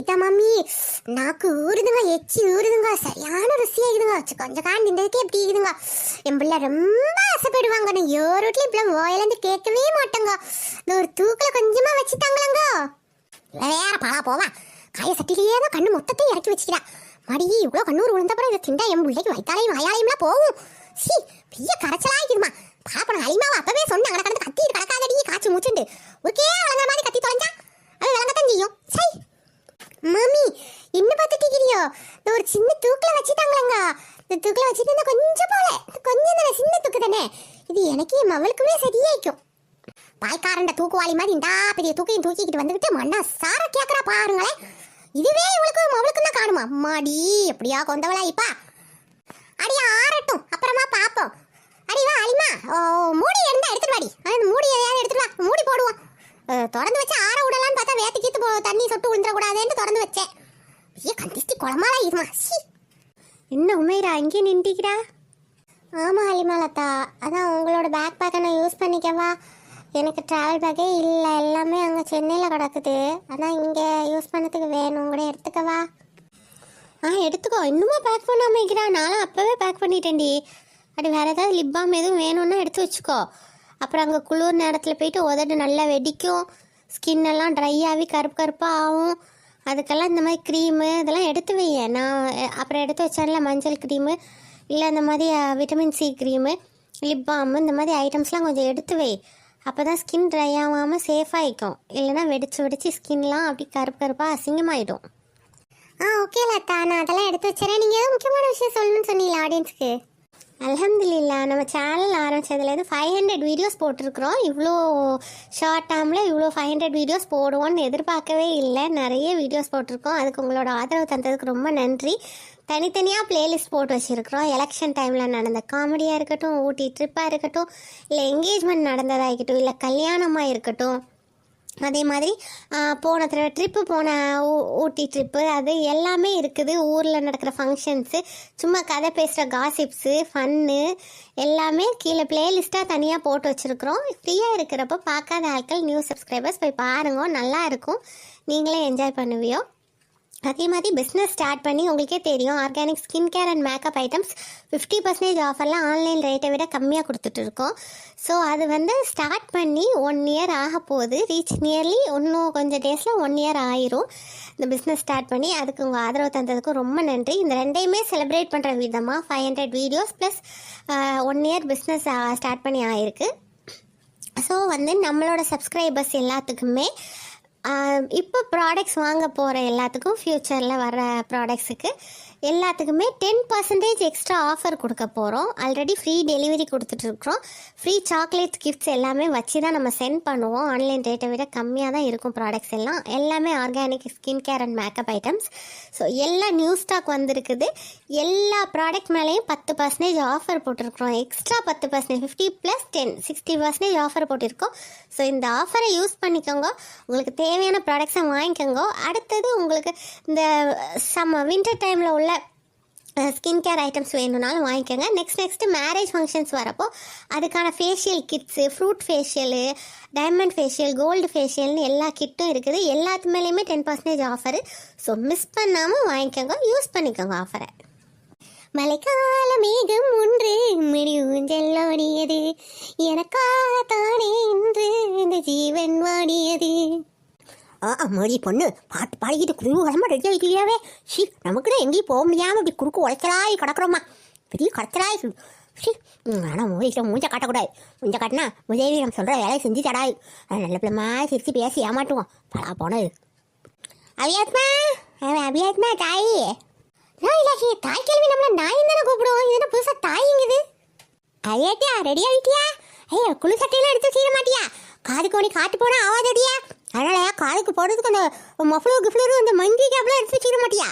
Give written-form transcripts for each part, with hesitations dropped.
கீதா மாமி நாக்கு ஊறுதுங்க, எச்சி ஊறுதுங்க, சரியான ருசியாகுதுங்க. கொஞ்சம் காண்டி இந்ததுக்கே எப்படி இருக்குதுங்க. என் பிள்ளை ரொம்ப ஆசைப்படுவாங்க. நான் யார் வீட்லையும் இப்பெல்லாம் வாயிலேருந்து கேட்கவே மாட்டேங்க. இந்த ஒரு தூக்கில் கொஞ்சமா வச்சுட்டாங்களாங்க. வேற பழா போவா காய சட்டிலேயே தான் கண்ணு மொத்தத்தையும் இறக்கி வச்சுக்கிறா. மடி இவ்வளோ கண்ணூர் விழுந்தப்பறம் இதை திண்டா என் பிள்ளைக்கு வயிற்றாலையும் வாயாலையும்லாம் போகும். சி பெரிய கரைச்சலாகிக்குதுமா. பாப்பன அலிமாவை அப்பவே சொன்ன அங்கே கடந்து கத்திட்டு கிடக்காதடி காய்ச்சி மூச்சுண்டு ஓகே வளர்ந்த மாதிரி கத்தி தொலைஞ்சா அது விளங்கத்தான் செய்யும். சரி மாமி என்ன பார்த்துட்டிக்கிறியோ? இந்த ஒரு சின்ன தூக்கில் வச்சுட்டாங்களாங்க. இந்த தூக்கில் வச்சுட்டு கொஞ்சம் போல கொஞ்சம் தானே, சின்ன தூக்கு தானே. இது எனக்கு என் மவளுக்குமே சரியாயிக்கும். பாய்க்காரண்ட தூக்குவாளி மாதிரி இந்தா பெரிய தூக்கையும் தூக்கிக்கிட்டு வந்துக்கிட்டு மண்ணா சார கேட்குறா பாருங்களேன். இதுவே இவளுக்கு மவளுக்கு தான் காணுமா? அம்மாடி எப்படியா கொண்டவளா இப்பா. அடியா ஆறட்டும் அப்புறமா பார்ப்போம். அடிவா அலிமா மூடி இருந்தா எடுத்துட்டு வாடி. அந்த மூடி எதையாவது எடுத்துட்டு வா, மூடி போடுவோம். திறந்து வச்சு ஆற விடலான்னு பார்த்தா வேத்து கீத்து தண்ணி சொட்டு விழுந்துடக்கூடாதுன்னு திறந்து வச்சேன். ஐயா கண்டிஸ்டி குளமாலாம் இருமா. சி என்ன உமைரா இங்கே நின்றுக்கிறா? ஆமாம் அலிமாலத்தா, அதான் உங்களோட பேக் பேக்கை நான் யூஸ் பண்ணிக்கவா? எனக்கு ட்ராவல் பேக்கே இல்லை, எல்லாமே அங்கே சென்னையில் கிடக்குது. அதான் இங்கே யூஸ் பண்ணதுக்கு வேணும், கூட எடுத்துக்கவா? எடுத்துக்கோ. இன்னுமா பேக் பண்ணாமல் இருக்கிறா? நானும் அப்போவே பேக் பண்ணிட்டேன்டி. அப்படி வேறு ஏதாவது லிப் பாம் எதுவும் வேணும்னா எடுத்து வச்சுக்கோ. அப்புறம் அங்கே குளிர் நேரத்தில் போயிட்டு உதட்டு நல்லா வெடிக்கும், ஸ்கின் எல்லாம் ட்ரை ஆகி கருப்பு கருப்பாக ஆகும். அதுக்கெல்லாம் இந்த மாதிரி க்ரீமு இதெல்லாம் எடுத்து வைய. நான் அப்புறம் எடுத்து வச்சால மஞ்சள் க்ரீமு இல்லை இந்த மாதிரி vitamin C cream, lip balm இந்த மாதிரி ஐட்டம்ஸ்லாம் கொஞ்சம் எடுத்து வை. அப்போ தான் ஸ்கின் ட்ரை ஆகாமல் சேஃபாக இருக்கும். இல்லைனா வெடிச்சு வெடிச்சு ஸ்கின்லாம் அப்படி கருப்பு கருப்பாக அசிங்கமாயிடும். ஓகே லதா, நான் அதெல்லாம் எடுத்து வச்சுறேன். நீங்கள் எதுவும் முக்கியமான விஷயம் சொல்லணும்னு சொன்னீங்களா ஆடியன்ஸ்க்கு? அல்ஹம்துலில்லாஹ், நம்ம சேனல் ஆரம்பித்ததுலேருந்து 500 வீடியோஸ் போட்டிருக்கிறோம். இவ்வளோ ஷார்ட் டைமில் இவ்வளோ 500 வீடியோஸ் போடுவோன்னு எதிர்பார்க்கவே இல்லை. நிறைய வீடியோஸ் போட்டிருக்கோம். அதுக்கு உங்களோட ஆதரவு தந்ததுக்கு ரொம்ப நன்றி. தனித்தனியாக பிளேலிஸ்ட் போட்டு வச்சுருக்கிறோம். எலெக்ஷன் டைமில் நடந்த காமெடியாக இருக்கட்டும், ஊட்டி ட்ரிப்பாக இருக்கட்டும், இல்லை என்கேஜ்மெண்ட் நடந்ததாக இருக்கட்டும், இல்லை கல்யாணமாக இருக்கட்டும், அதே மாதிரி போன தடவை ட்ரிப்பு போன ஊட்டி ட்ரிப்பு அது எல்லாமே இருக்குது. ஊரில் நடக்கிற ஃபங்க்ஷன்ஸு, சும்மா கதை பேசுகிற காசிப்ஸு, ஃபன்னு எல்லாமே கீழே பிளேலிஸ்ட்டாக தனியாக போட்டு வச்சுருக்குறோம். ஃப்ரீயாக இருக்கிறப்போ பார்க்காத ஆட்கள் நியூ சப்ஸ்கிரைபர்ஸ் போய் பாருங்க, நல்லா இருக்கும், நீங்களே என்ஜாய் பண்ணுவியோ. அதே மாதிரி பிஸ்னஸ் ஸ்டார்ட் பண்ணி உங்களுக்கே தெரியும், organic skin care and makeup items 50% ஆஃபர்லாம் ஆன்லைன் ரேட்டை விட கம்மியாக கொடுத்துட்ருக்கோம். ஸோ அது ஸ்டார்ட் பண்ணி 1 இயர் ஆக போகுது. ரீச் நியர்லி இன்னும் கொஞ்சம் டேஸில் 1 இயர் ஆயிரும் இந்த பிஸ்னஸ் ஸ்டார்ட் பண்ணி. அதுக்கு உங்கள் ஆதரவு தந்ததுக்கும் ரொம்ப நன்றி. இந்த ரெண்டையுமே செலிப்ரேட் பண்ணுற விதமாக 500 videos plus 1 year business start பண்ணி ஆயிருக்கு. ஸோ நம்மளோட சப்ஸ்கிரைபர்ஸ் எல்லாத்துக்குமே இப்போ ப்ராடக்ட்ஸ் வாங்க போகிற எல்லாத்துக்கும், ஃப்யூச்சரில் வர ப்ராடக்ட்ஸுக்கு எல்லாத்துக்குமே 10% எக்ஸ்ட்ரா ஆஃபர் கொடுக்க போகிறோம். ஆல்ரெடி ஃப்ரீ டெலிவரி கொடுத்துட்ருக்குறோம். ஃப்ரீ சாக்லேட்ஸ் கிஃப்ட்ஸ் எல்லாமே வச்சு தான் நம்ம சென்ட் பண்ணுவோம். ஆன்லைன் ரேட்டை விட கம்மியாக தான் இருக்கும் ப்ராடக்ட்ஸ் எல்லாம். எல்லாமே organic skin care and makeup items. So எல்லாம் நியூ ஸ்டாக் வந்திருக்குது. எல்லா ப்ராடக்ட் மேலேயும் 10% ஆஃபர் போட்டிருக்கிறோம். எக்ஸ்ட்ரா 10%, 50 + 10 60% ஆஃபர் போட்டிருக்கோம். ஸோ இந்த ஆஃபரை யூஸ் பண்ணிக்கோங்க. உங்களுக்கு தேவையான ப்ராடக்ட்ஸை வாங்கிக்கோங்க. அடுத்தது உங்களுக்கு இந்த வின்டர் டைமில் உள்ள ஸ்கின் கேர் ஐட்டம்ஸ் வேணும்னாலும் வாங்கிக்கோங்க. நெக்ஸ்ட்டு மேரேஜ் ஃபங்க்ஷன்ஸ் வரப்போ அதுக்கான facial kits, fruit facial, diamond facial, gold ஃபேஷியல்னு எல்லா கிட்டும் இருக்குது. எல்லாத்து மேலேயுமே 10% ஆஃபரு. ஸோ மிஸ் பண்ணாமல் வாங்கிக்கோங்க, யூஸ் பண்ணிக்கோங்க ஆஃபரை. மழைக்கால மேகம் ஒன்று மிடியூஞ்செல்லோடியது, எனக்காகத்தானே இன்று இந்த ஜீவன் வாடியது. மொழி பொண்ணு பாட்டு பாடிக்கிட்டு குறுகலமாக ரெடி ஆகிக்கலையாவே. ஷி நமக்கு தான் எங்கேயும் போக முடியாமல் இப்படி குறுக்கு உழைச்சலாய் கிடக்குறோம்மா, பெரிய கடத்தலாய். ஷி ஆனால் மூஞ்சில் மூஞ்சை காட்டக்கூடாது. மூஞ்சை காட்டினா முதலி நம்ம சொல்கிற வேலையை செஞ்சு தடாது. நல்ல பிள்ளைமா சிரித்து பேசி ஏமாட்டுவோம். படா போனது அபியாத்மா தாய். இல்லாச்சி தாய் கேள்வி நம்மள நாயின் தானே கூப்பிடுவோம். இது என்ன புதுசாக தாய்ங்குது? ஐயாட்டியா ரெடி ஆகிட்டியா? ஐயா குழு சட்டையெல்லாம் எடுத்து செய்ய மாட்டியா? காது கோணி காட்டு போனால் ஆவாதடியா? அதனால காதுக்கு போடுறதுக்கு அந்த மஃப்ளூர் கிஃப்ளூர் அந்த மங்கி கேப்லாம் எடுத்து வச்சுக்க மாட்டியா?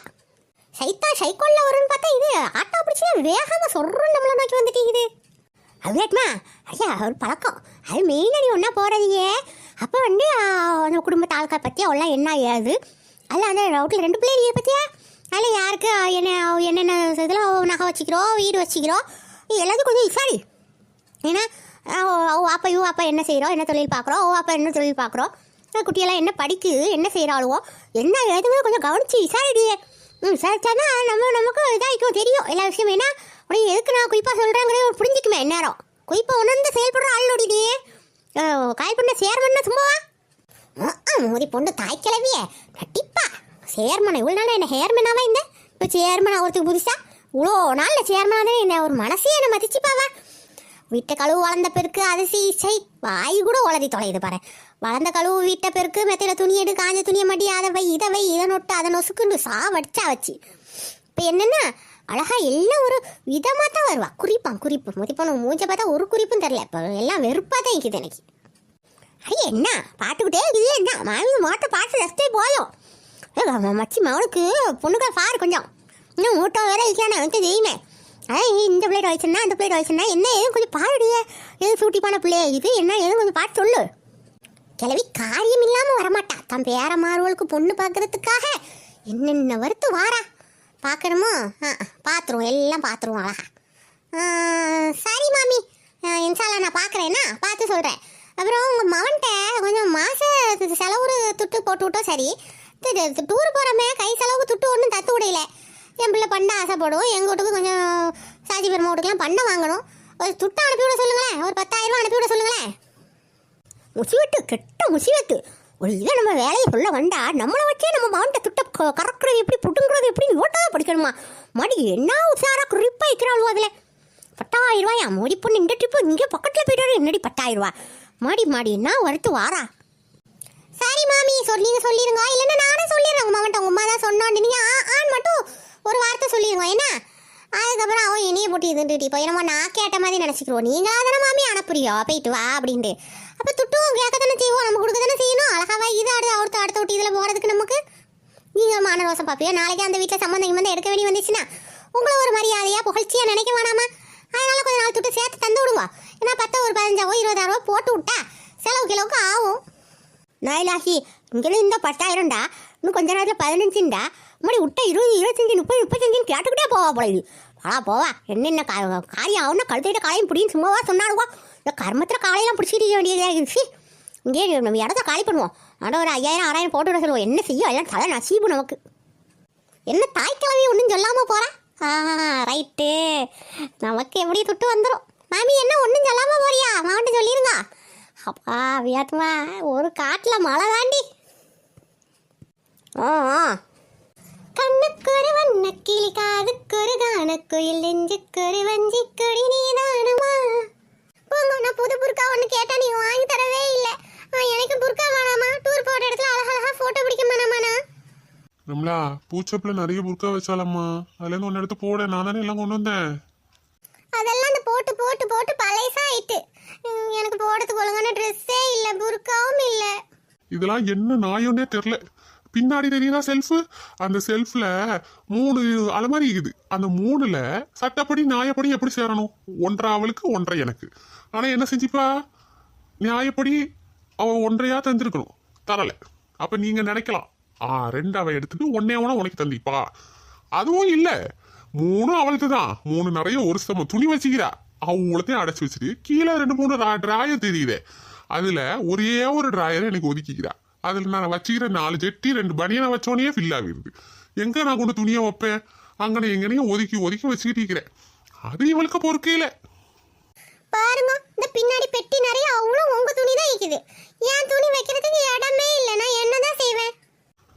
சைக்கோலில் வரும்னு பார்த்தா இது ஆட்டோ பிடிச்சா வேகமாக சொல்கிறோம் நம்மளை நோக்கி வந்துட்டு இது. அவ்வியாத்மா ஐயா ஒரு பழக்கம். அது மெயினாக ஒன்றா போகிறதீங்க. அப்போ அந்த குடும்பத்து ஆட்கள் பற்றியா எல்லாம் என்ன ஆகாது. அதில் அந்த ரவுட்டில் 2 பிள்ளைங்க பற்றியா அதில் யாருக்கு என்னென்ன இதெல்லாம் நகை வச்சுக்கிறோம், வீடு வச்சுக்கிறோம், எல்லாத்தையும் கொஞ்சம் விசாரி. ஏன்னா அப்பா என்ன செய்கிறோம், என்ன தொழில் பார்க்குறோம், அப்பா என்ன தொழில் பார்க்குறோம், குட்டியெல்லாம் என்ன படிக்குது, என்ன செய்கிறாளுவோ, என்ன எதுவுமே கொஞ்சம் கவனிச்சு விசாரிடியே. விசாரிச்சானா நமக்கு இதாகிக்கும் தெரியும் எல்லா விஷயம். ஏன்னா உடனே எதுக்கு நான் குயிப்பாக சொல்கிறேங்கிறத புரிஞ்சிக்குமே எந்நேரம். குயிப்பாக உணர்ந்து செயல்படுற ஆள் நோடிடியே. காய் பண்ண சேர்மன்னா சும்மாவா? மோதி பொண்ணு தாய் கிளவியே கட்டிப்பா. சேர்மனை இவ்வளோ நாள் என்ன ஹேர்மேனாவா இந்த இப்போ சேர்மன் ஆகிறதுக்கு புதுசா இவ்வளோ நாளில் சேர்மனாக என்ன ஒரு மனசே என்னை மதிச்சுப்பாவா. வீட்டை கழுவு வளர்ந்த பெருக்கு அரிசி இசை வாய் கூட உளறி தொலையுது பாரு. வளர்ந்த கழுவு வீட்டை பெருக்கு மெத்தையில் துணி எடு, காஞ்ச துணியை மாட்டி அதை வை இதை நொட்டு அதை நொசுக்குண்டு சாவடிச்சா வச்சு. இப்போ என்னென்னா அழகா எல்லாம் ஒரு விதமாக தான் வருவா. குறிப்பு முதிப்பான மூஞ்ச பார்த்தா ஒரு குறிப்பும் தெரில. இப்போ எல்லாம் வெறுப்பாக தான் இருக்குது எனக்கு. ஐயா என்ன பார்த்துக்கிட்டே இருக்குது, என்ன மாமி மோட்டை பார்த்து ரஸ்தே போதும். மச்சி மவனுக்கு பொண்ணுக்கார பாரு கொஞ்சம் இன்னும் மூட்டை வேற வைக்கலான்னு எனக்கு தெரியுமே. அதான் இந்த பிளேட் வச்சுன்னா அந்த பிளேட் வச்சுன்னா என்ன எதுவும் கொஞ்சம் பாருடியே. எது சூட்டிப்பான பிள்ளைய இது என்ன எதுவும் கொஞ்சம் பார்த்து சொல்லு. கிளவி காரியம் இல்லாமல் வரமாட்டா. தன் பேர மாறுவளுக்கு பொண்ணு பார்க்கறதுக்காக என்னென்ன வருத்து வாரா. பார்க்கணுமோ பார்த்துருவோம், எல்லாம் பார்த்துருவோம் அழகா. சரி மாமி, இன்ஷால்லா நான் பார்க்குறேன்னா பார்த்து சொல்கிறேன். அப்புறம் உங்கள் மவன்கிட்ட கொஞ்சம் மாத செலவு துட்டு போட்டு விட்டோம். சரி டூர் போகிறோமே கை செலவுக்கு துட்டு ஒன்றும் தத்து விடையில. என் பிள்ளை பண்ண ஆசைப்படுவோம். எங்கள் வீட்டுக்கு கொஞ்சம் சாஜி பெருமா வீட்டுக்குலாம் பண்ண வாங்கணும். ஒரு துட்டை அனுப்பிவிட சொல்லுங்களேன். ஒரு 10,000 ரூபா அனுப்பிவிட சொல்லுங்களேன். முசிவெட்டு கெட்ட முசிவெட்டு. ஒரு இதை நம்ம வேலையை சொல்ல வந்தா நம்மளை வச்சே நம்ம மவன்கிட்ட துட்டை கறக்குறது எப்படி புட்டுங்கிறது எப்படி ஓட்டதான் படிக்கணுமா. மடி என்ன உசாராக குறிப்பாக இருக்கிறாளுவோ அதில் 10,000 ரூபாயா. மோடி பொண்ணு இந்த ட்ரிப்பு இங்கே பக்கத்தில் போய்ட்டு என்னடி 10,000 ரூபா. மாடி என்ன வருத்து வாரா. சரி மாமி சொல்லிடுங்க. இல்லைன்னா நானே சொல்லிடுறேன். உங்கள் மவன்ட்ட உங்கள் அம்மா தான் சொன்னான்னு நீங்கள் ஆண் மட்டும் ஒரு வார்த்தை சொல்லிடுங்க. என்ன அதுக்கப்புறம் அவன் இனிய போட்டு இதுன்ட்டு இப்போ என்னமோ நான் கேட்ட மாதிரி நினச்சிக்கிறோம். நீங்கள் தானே மாமி அனுப்புறியோ போயிட்டு வா அப்படின்ட்டு. அப்போ துட்டும் கேட்க தானே செய்வோம், நம்ம கொடுக்க தானே செய்யணும். அழகாவா இது அடுத்த விட்டு இதில் போகிறதுக்கு நமக்கு நீங்கள் மான ரோசம் பார்ப்பியோ. நாளைக்கு அந்த வீட்டில் சம்மந்தம் எடுக்க வேண்டி வந்துச்சுன்னா உங்களை ஒரு மரியாதையாக புகழ்ச்சியாக நினைக்க வேணாமா. அதனால கொஞ்சம் நாள் துட்டு சேர்த்து தந்து விடுங்க. ஏன்னா 10 ஒரு 15 20,000 போட்டு விட்டா செலவு கிலோவுக்கு ஆகும். நாயிலாகி இங்கே இந்த 10,000டா இன்னும் கொஞ்ச நேரத்தில் 15டா முன்னாடி விட்டா 20 25 30 35 கேட்டுக்கிட்டே போவா போல. போவா என்னென்ன காரியம் ஆகும்னா கழுத்திட்ட காலையும் பிடின்னு சும்மாவா சொன்னாடுவோம். இந்த கர்மத்தில் காலையெல்லாம் பிடிச்சிட்டு வேண்டியதாக இருந்துச்சு. இங்கே நம்ம இடத்த காலி பண்ணுவோம். ஆனால் ஒரு 5,000 6,000 போட்டு விட சொல்லுவோம். என்ன செய்யும் எல்லாம் தலை நசீபு நமக்கு. என்ன தாய்க்கிழமையும் ஒன்றும் சொல்லாமல் போகிறேன். ரைட்டு நமக்கு எப்படி துட்டு வந்துடும். மாமி என்ன ஒன்றும் சொல்லாமல் போறியா மாவட்ட சொல்லிருங்க. அப்பா வியாத்துமா ஒரு காட்டில் மழை தாண்டி. கண்ணுக்கு ஒரு வண்ணக்கிளி காதுக்கு ஒரு கானக்குயில் நெஞ்சுக்கு ஒரு வஞ்சிக்கொடி நீதானமா. போங்க நான் புது புர்க்கா ஒன்று கேட்டால் நீங்கள் வாங்கி தரவே இல்லை. எனக்கு புர்க்கா வேணாமா. டூர் போகிற இடத்துல அழகழகா ஃபோட்டோ பிடிக்க வேணாமாண்ணா. நம்மளா பூச்சப்பில் நிறைய புர்க்கா வச்சாலம்மா. அதுலேருந்து ஒன்று எடுத்து போட நான் தானே எல்லாம் கொண்டு வந்தேன். அதெல்லாம் அந்த போட்டு போட்டு போட்டு பழையசாயிட்டு. எனக்கு போடுறதுக்கு ஒழுங்கான ட்ரெஸ்ஸே இல்லை, புர்க்காவும் இல்லை. இதெல்லாம் என்ன நாயோன்னே தெரில. பின்னாடி தெரியுதா செல்ஃபு? அந்த செல்ஃபில் 3 அலமாரி இருக்குது. அந்த 3ல் சட்டப்படி நியாயப்படி எப்படி சேரணும்? 1.5 அவளுக்கு 1.5 எனக்கு. ஆனால் என்ன செஞ்சுப்பா, நியாயப்படி அவள் 1.5 தந்துருக்கணும், தரலை. அப்போ நீங்கள் நினைக்கலாம் 2 அவள் எடுத்துட்டு 1 உனக்கு தந்திப்பா. அதுவும் இல்லை, 3 அவளுக்கு தான். 3 நிறைய ஒரு சம துணி வச்சுக்கிறா. அவங்களத்தையும் அடைச்சி வச்சுட்டு கீழே 2-3 ட்ராயர் தெரியுதே, அதில் ஒரே ஒரு ட்ராயரை எனக்கு ஒதுக்கிக்கிறா. அதில் நான் வச்சுக்கிற 4 ஜெட்டி 2 பனியனை வச்சோடனே ஃபில் ஆகிடுது. எங்கே நான் கொண்டு துணியை வைப்பேன்? அங்கனே எங்கனையும் ஒதுக்கி வச்சுக்கிட்டு இருக்கிறேன். அது இவளுக்கு பொறுக்கையில் பாருங்க. இந்த பின்னாடி பெட்டி நிறைய அவ்வளோ உங்க துணி தான் இருக்குது. என் துணி வைக்கிறதுக்கு இடமே இல்லை. நான் என்னதான் செய்வேன்?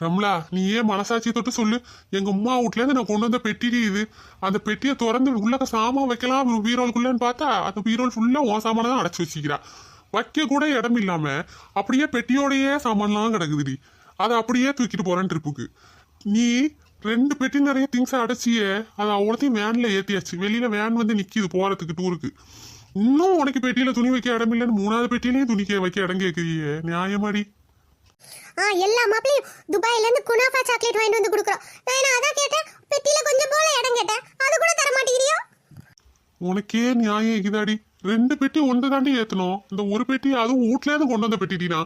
ரம்லா, நீ ஏன் மனசாட்சி தொட்டு சொல்லு. எங்க அம்மா வீட்லேருந்து நான் கொண்டு வந்த பெட்டி இது. அந்த பெட்டியை திறந்து உள்ளக்க சாமான் வைக்கலாம் பீரோலுக்குள்ளன்னு பார்த்தா அந்த பீரோல் ஃபுல்லாக உன் சாமானை தான் அடைச்சி வச்சுக்கிறா. வைக்க கூட இடம் இல்லாம அப்படியே பெட்டியோடையே சாமான்லாம் கிடக்குதுடி. அதை அப்படியே தூக்கிட்டு போறேன் ட்ரிப்புக்கு. நீ 2 பெட்டி நிறைய திங்ஸை அடைச்சியே, அதை அவ்வளோத்தையும் வேன்ல ஏற்றியாச்சு. வெளியில வேன் வந்து நிற்கிது போறதுக்கு டூருக்கு. இன்னும் உனக்கு பெட்டியில துணி வைக்க இடம் இல்லைன்னு 3வது பெட்டியிலையும் துணி வைக்க இடம் கேட்குறியே, நியாயமாடி? எல்லா மாப்பிளையும் துபாயிலேருந்து குனாஃபா சாக்லேட் வாங்கிட்டு வந்து கொடுக்குறோம். நான் அதான் கேட்டேன், பெட்டியில கொஞ்சம் போல இடம் கேட்டேன், அது கூட தர மாட்டேங்கிறியோ? உனக்கே நியாயம் இருக்குதாடி. 2 பெட்டி ஒன்று தாண்டி ஏற்றணும். இந்த ஒரு பெட்டி அதுவும் வீட்லேருந்து கொண்டு வந்த பெட்டினா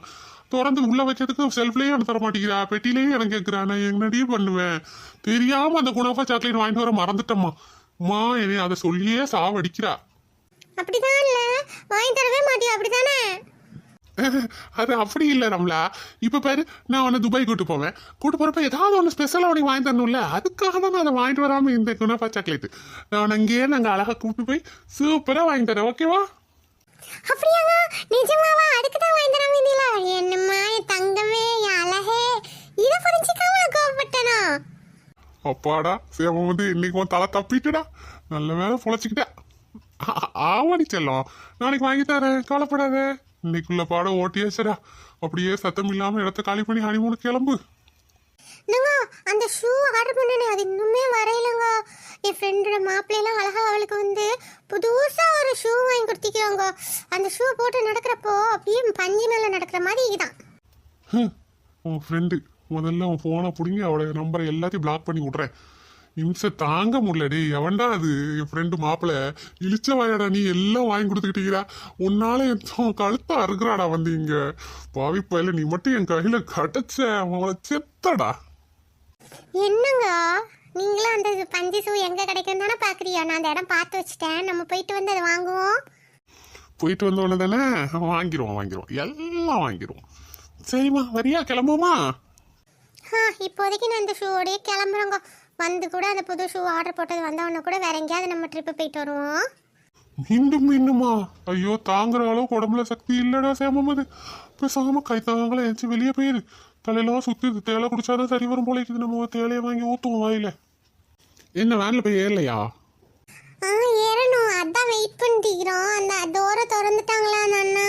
திறந்து உள்ள வைக்கிறதுக்கு செல்ஃப்லேயே எனக்கு தர மாட்டேங்கிறா, பெட்டிலேயே எனக்கு கேட்குறா. நான் என்னடியே பண்ணுவேன்? தெரியாம அந்த குனாஃபா சாக்லேட் வாங்கிட்டு வர மறந்துட்டம்மா. என்னை அதை சொல்லியே சாவடிக்கிறா. அப்படிதான் இல்ல, வாங்கி தரவே மாட்டியா? அப்படிதானே? அது அப்படி இல்லை நம்மளா. இப்போ பாரு, நான் உன்னை துபாய் கூட்டு போவேன். கூட்டு போறப்ப ஏதாவது ஒன்று ஸ்பெஷலாக உனக்கு வாங்கி தரணும்ல, அதுக்காக தான் நான் அதை வாங்கிட்டு வராமல் இந்த குணப்பா சாக்லேட் நான் அங்கேயே நாங்கள் அழகாக கூப்பிட்டு போய் சூப்பராக வாங்கி தரேன். ஓகேவா? அப்படியாங்க? நிஜமாவா? அதுக்கு தான் வாங்கி தராம இருந்தீங்களா? என்னம்மா என் தங்கமே, என் அழகே, இதை புரிஞ்சுக்காம நான் கோவப்பட்டேனா? அப்பாடா சேவம் வந்து இன்னைக்கு உன் தலை தப்பிட்டுடா. நல்ல வேலை பொழைச்சிக்கிட்டேன். ஆமாடி செல்லம், நாளைக்கு வாங்கி தரேன், கவலைப்படாத. இன்னைக்குள்ள பாடம் ஓட்டியாச்சடா. அப்படியே சத்தம் இல்லாம இடத்த காலி பண்ணி ஹனிமூணு கிளம்பு. என்னங்க, அந்த ஷூ ஆர்டர் பண்ணனே அது இன்னுமே வரையிலங்க. என் ஃப்ரெண்டோட மாப்பிள்ளையெல்லாம் அழகா அவளுக்கு வந்து புதுசா ஒரு ஷூ வாங்கி கொடுத்திக்கிறாங்க. அந்த ஷூ போட்டு நடக்கிறப்போ அப்படியே பஞ்சு மேல நடக்கிற மாதிரி இதுதான். உன் ஃப்ரெண்டு முதல்ல உன் ஃபோனை பிடிங்கி அவளோட நம்பரை எல்லாத்தையும் பிளாக் பண்ணி விட்றேன். இம்சை தாங்க முடியலடி. எவன்டா அது? என் ஃப்ரெண்டு மாப்பிள்ள இழிச்ச வாயாடா. நீ எல்லாம் வாங்கி கொடுத்துக்கிட்டீங்களா? உன்னால என் கழுத்தா அறுக்குறாடா வந்து இங்க. பாவி பயில நீ மட்டும் என் கையில கிடைச்ச அவளை செத்தடா. என்னங்க நீங்களும் அந்த பஞ்சு ஷூ எங்க கிடைக்கும் தானே பாக்குறியா? நான் அந்த இடம் பார்த்து வச்சுட்டேன், நம்ம போயிட்டு வந்து அதை வாங்குவோம். போயிட்டு வந்த உடனே தானே வாங்கிடுவோம் எல்லாம் வாங்கிடுவோம். சரிம்மா, வரியா? கிளம்புவோமா? இப்போதைக்கு நான் இந்த ஷூவோடய கிளம்புறோங்க. வந்து கூட அந்த புது ஷூ ஆர்டர் போட்டது வந்தவொடனே கூட வேற எங்கேயாவது நம்ம ட்ரிப்பு போயிட்டு வருவோம். மீண்டுமா? ஐயோ, தாங்குற அளவுக்கு உடம்புல சக்தி இல்லடா சேமம். அது பேசாம கை தாங்கள எச்சு வெளியே போயிரு. தலையெல்லாம் சுத்துது. தேலை குடிச்சாதான் சரி வரும் போல இருக்குது. நம்ம தேலையை வாங்கி ஊத்துவோம் வாயில. என்ன வேன்ல போய் ஏறலையா? ஏறணும், அதான் வெயிட் பண்ணிக்கிறோம். அந்த டோரை திறந்துட்டாங்களா அந்த அண்ணா?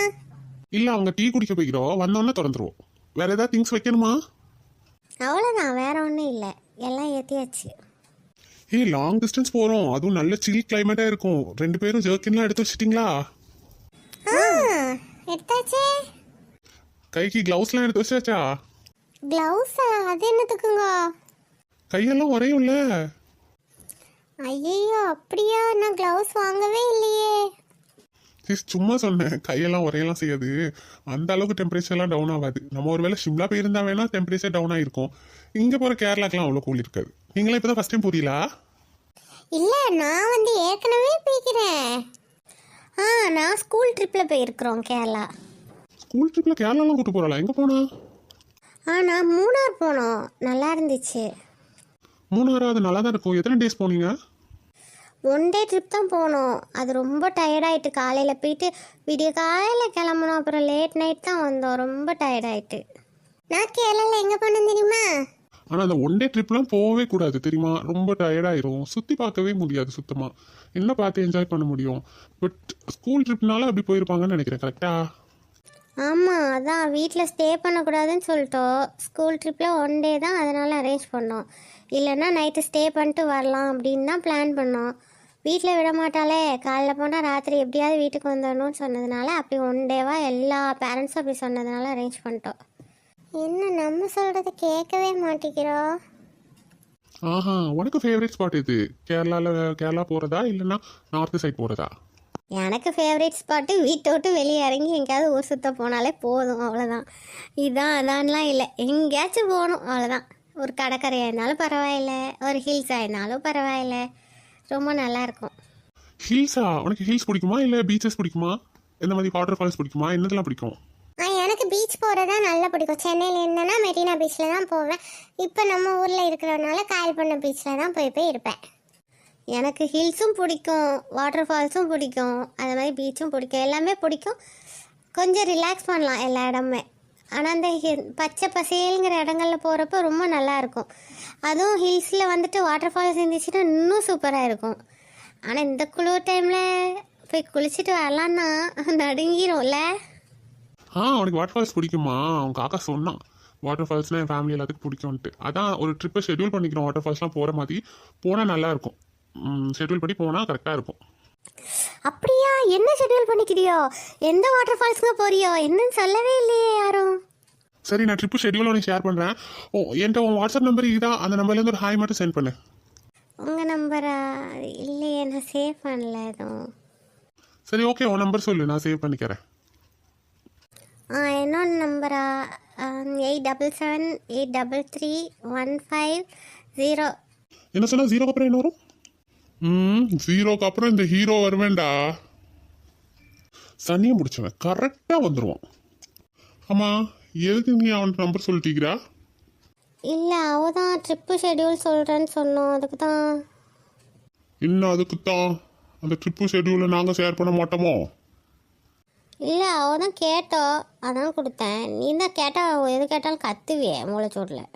இல்ல, அவங்க டீ குடிக்க போய்க்கிறோம். வந்தோடனே திறந்துருவோம். வேற ஏதாவது திங்ஸ் வைக்கணுமா? அவ்வளோதான், வேற ஒன்றும் இல்லை, எல்லாம் ஏற்றியாச்சு. ஏய், லாங் டிஸ்டன்ஸ் போறோம், அதுவும் நல்ல சில் கிளைமேட்டா இருக்கும். 2 பேரும் ஜர்க்கின்லாம் எடுத்து வச்சிட்டீங்களா? எடுத்தாச்சே. கைக்கு கிளவுஸ்லாம் எடுத்து வச்சாச்சா? கிளவுஸா? அது என்னத்துக்குங்க? கையெல்லாம் உரையும்ல. ஐயோ அப்படியா? நான் கிளவுஸ் வாங்கவே இல்லையே. சும்மா சொன்னேன், கையெல்லாம் உரையெல்லாம் செய்யாது. அந்த அளவுக்கு டெம்பரேச்சர்லாம் டவுன் ஆகாது. நம்ம ஒரு வேளை ஷிம்லா போயிருந்தா வேணா டெம்பரேச்சர் டவுன் ஆயிருக்கும். இங்க போற கேரளாக்கெல்லாம் அவ்வளோ கூல் இருக்காது. நீங்களே இப்பதான் ஃபர்ஸ்ட் டைம் புரியலா? இல்ல, நான் வந்து ஏற்கனவே போய்க்கிறேன். நான் ஸ்கூல் ட்ரிப்பில் போயிருக்கிறோம் கேரளா. ஸ்கூல் ட்ரிப்ல கேரளாலாம் கூட்டு போறாளா? எங்க போனா? நான் மூணார் போனோம், நல்லா இருந்துச்சு. மூணாறு? அது நல்லா தான் இருக்கும். எத்தனை டேஸ் போனீங்க? 1 டே ட்ரிப் தான் போனோம். அது ரொம்ப டயர்டாயிட்டு. காலையில் போயிட்டு விடிய காலையில் கிளம்புனோம், அப்புறம் லேட் நைட் தான் வந்தோம். ரொம்ப டயர்டாயிட்டு. நான் கேரளால எங்க போனேன் தெரியுமா? ஆனா அந்த 1 டே ட்ரிப்லாம் போகவே கூடாது தெரியுமா? ரொம்ப டயர்டாயிரும், சுத்தி பார்க்கவே முடியாது சுத்தமா. என்ன பார்த்து என்ஜாய் பண்ண முடியும்? பட் ஸ்கூல் ட்ரிப்னால அப்படி போயிருப்பாங்கன்னு நினைக்கிறேன். கரெக்டா? ஆமாம், அதான் வீட்டில் ஸ்டே பண்ணக்கூடாதுன்னு சொல்லிட்டோம். ஸ்கூல் ட்ரிப்பில் 1 டே தான், அதனால் அரேஞ்ச் பண்ணோம். இல்லைன்னா நைட்டு ஸ்டே பண்ணிட்டு வரலாம் அப்படின்னு தான் பிளான் பண்ணோம். வீட்டில் விட மாட்டாலே, காலைல போனால் ராத்திரி எப்படியாவது வீட்டுக்கு வந்துடணும்னு சொன்னதுனால அப்படி 1 டேவாக எல்லா பேரண்ட்ஸும் அப்படி சொன்னதுனால அரேஞ்ச் பண்ணிட்டோம். என்ன நம்ம சொல்றது கேட்கவே மாட்டேங்கிறோம். ஆஹா, உனக்கு ஃபேவரட் ஸ்பாட் இது கேரளா போறதா இல்லைன்னா நார்த் சைட் போறதா? எனக்கு ஃபேவரட் ஸ்பாட்டு வீட்டை விட்டு வெளியே இறங்கி எங்கேயாவது ஊர் சுற்ற போனாலே போதும், அவ்வளோதான். இதான் அதான்லாம் இல்லை, எங்கேயாச்சும் போகணும் அவ்வளோதான். ஒரு கடற்கரையாக இருந்தாலும் பரவாயில்ல, ஒரு ஹில்ஸாக இருந்தாலும் பரவாயில்ல, ரொம்ப நல்லாயிருக்கும். ஹில்ஸா? உனக்கு ஹில்ஸ் பிடிக்குமா இல்லை பீச்சஸ் பிடிக்குமா? இந்த மாதிரி வாட்டர் ஃபால்ஸ் பிடிக்குமா? என்னதெல்லாம் பிடிக்கும்? எனக்கு பீச் போகிறதா நல்லா பிடிக்கும். சென்னையில் இருந்தேன்னா மெரினா பீச்சில் தான் போவேன். இப்போ நம்ம ஊரில் இருக்கிறதுனால காயல்பண்ண பீச்சில் தான் போய் இருப்பேன். எனக்கு ஹில்ஸும் பிடிக்கும், வாட்டர் ஃபால்ஸும் பிடிக்கும், அது மாதிரி பீச்சும் பிடிக்கும், எல்லாமே பிடிக்கும். கொஞ்சம் ரிலாக்ஸ் பண்ணலாம் எல்லா இடமே. ஆனால் அந்த பச்சை பசேலுங்கிற இடங்களில் போகிறப்ப ரொம்ப நல்லாயிருக்கும். அதுவும் ஹில்ஸில் வந்துட்டு வாட்டர் ஃபால்ஸ் இருந்துச்சுன்னா இன்னும் சூப்பராக இருக்கும். ஆனால் இந்த குளிர் டைமில் போய் குளிச்சுட்டு வரலான்னா நடுங்கிரும்ல. உனக்கு வாட்டர் ஃபால்ஸ் பிடிக்குமா? அவங்க காக்கா சொன்னான் வாட்டர் ஃபால்ஸ்லாம் என் ஃபேமிலி எல்லாத்துக்கும் பிடிக்கும்ட்டு. அதான் ஒரு ட்ரிப்பை ஷெட்யூல் பண்ணிக்கிறோம். வாட்டர் ஃபால்ஸ்லாம் போகிற மாதிரி போனால் நல்லாயிருக்கும். ஷெட்யூல் பண்ணி போனால் கரெக்டாக இருக்கும். அப்படியா? என்ன ஷெட்யூல் பண்ணிக்கிறியோ? எந்த வாட்டர் ஃபால்ஸுங்க போறியோ? என்னன்னு சொல்லவே இல்லையே யாரும். சரி, நான் ட்ரிப்பு ஷெட்யூல் உனக்கு ஷேர் பண்ணுறேன். என்கிட்ட உன் வாட்ஸ்அப் நம்பர் இதுதான். அந்த நம்பர்லேருந்து ஒரு ஹாய் மட்டும் சென்ட் பண்ணு. உங்கள் நம்பரா? இல்லையே, நான் சேவ் பண்ணல எதுவும். சரி, ஓகே, உன் நம்பர் சொல்லு, நான் சேவ் பண்ணிக்கிறேன். என்னோட நம்பரா? 87783315 என்ன சொன்னா? 0க்கு அப்புறம் என்ன வரும்? 0க்கு அப்புறம் இந்த ஹீரோ வருவேண்டா. சனியை முடிச்சவன் கரெக்டாக வந்துடுவான். ஆமா, எதுக்கு நீ அவன்கிட்ட நம்பர் சொல்லிட்டீங்களா? இல்லை அவ தான் ட்ரிப்பு ஷெட்யூல் சொல்கிறேன்னு சொன்னோம், அதுக்கு தான். இன்னும் அதுக்குத்தான் அந்த ட்ரிப்பு ஷெட்யூலை நாங்கள் ஷேர் பண்ண மாட்டோமோ? இல்லை அவ தான் கேட்டோம், அதான் கொடுத்தேன். நீ தான் கேட்டால் எது கேட்டாலும் கத்துவியே மூளைச்சோட்டில்.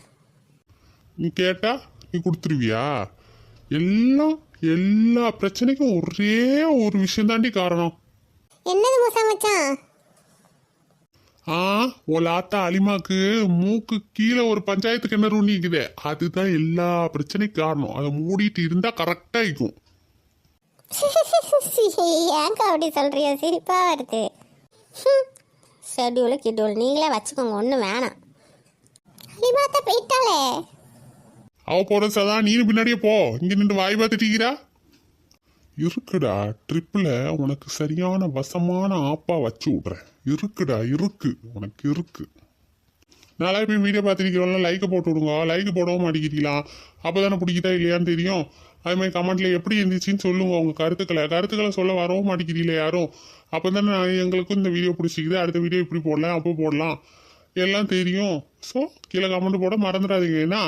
நீ கேட்டா நீ கொடுத்துருவியா? எல்லா பிரச்சனைக்கும் ஒரே ஒரு விஷயம் தாண்டி காரணம். என்னது மூசா மச்சான்? உன் ஆத்தா அலிமாக்கு மூக்கு கீழே ஒரு பஞ்சாயத்து கிணறு நீக்குதே, அதுதான் எல்லா பிரச்சனைக்கும் காரணம். அதை மூடிட்டு இருந்தா கரெக்டா இருக்கும். ஏங்க அப்படி சொல்றியா? சிரிப்பா வருது. ஷெட்யூலு கிட்யூல் நீங்களே வச்சுக்கோங்க, ஒன்றும் வேணாம். அலிமாத்தா போயிட்டாளே. அவ போற சதா நீனு பின்னாடியே போ. இங்க நின்று வாய் பார்த்துட்டீங்களா? இருக்குடா, ட்ரிப்பில் உனக்கு சரியான வசமான ஆப்பா வச்சு விட்றேன். இருக்குடா, இருக்கு, உனக்கு இருக்கு. நாளா போய் வீடியோ பார்த்துருக்கிறோம்ல, லைக்கை போட்டு விடுங்க. லைக் போடவும் மாட்டேங்கிறீங்களா? அப்போ தானே பிடிக்குதா இல்லையான்னு தெரியும். அது மாதிரி கமெண்ட்ல எப்படி இருந்துச்சுன்னு சொல்லுங்க உங்கள் கருத்துக்களை சொல்ல வரவும் மாட்டேங்கிறீங்களே யாரும். அப்போ தானே எங்களுக்கும் இந்த வீடியோ பிடிச்சிக்குது, அடுத்த வீடியோ இப்படி போடலாம், அப்போ போடலாம் எல்லாம் தெரியும். ஸோ கீழே கமெண்ட் போட மறந்துடாதீங்க என்ன.